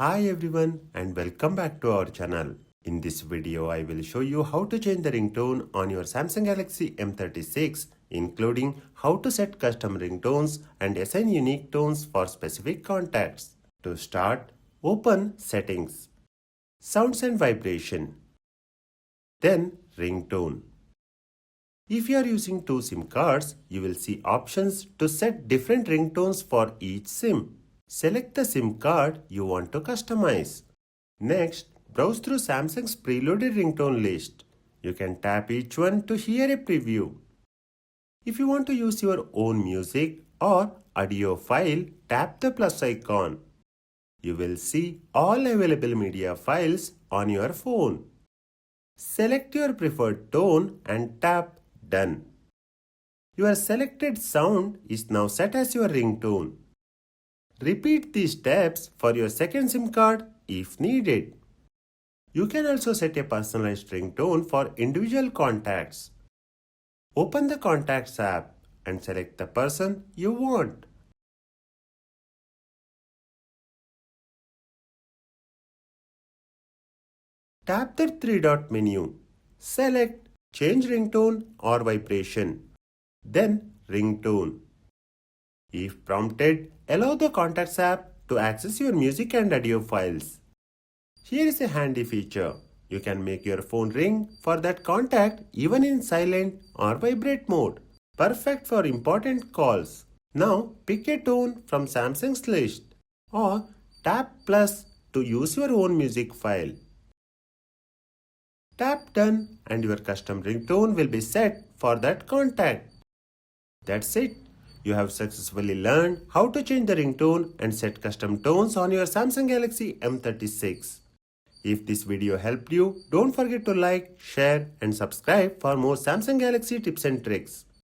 Hi everyone and welcome back to our channel. In this video, I will show you how to change the ringtone on your Samsung Galaxy M36, including how to set custom ringtones and assign unique tones for specific contacts. To start, open Settings, Sounds and Vibration, then Ringtone. If you are using two SIM cards, you will see options to set different ringtones for each SIM. Select the SIM card you want to customize. Next, browse through Samsung's preloaded ringtone list. You can tap each one to hear a preview. If you want to use your own music or audio file, tap the plus icon. You will see all available media files on your phone. Select your preferred tone and tap Done. Your selected sound is now set as your ringtone. Repeat these steps for your second SIM card if needed. You can also set a personalized ringtone for individual contacts. Open the Contacts app and select the person you want. Tap the three-dot menu. Select Change ringtone or vibration. Then Ringtone. If prompted, allow the Contacts app to access your music and audio files. Here is a handy feature. You can make your phone ring for that contact even in silent or vibrate mode. Perfect for important calls. Now pick a tone from Samsung's list or tap plus to use your own music file. Tap Done and your custom ringtone will be set for that contact. That's it. You have successfully learned how to change the ringtone and set custom tones on your Samsung Galaxy M36. If this video helped you, don't forget to like, share and subscribe for more Samsung Galaxy tips and tricks.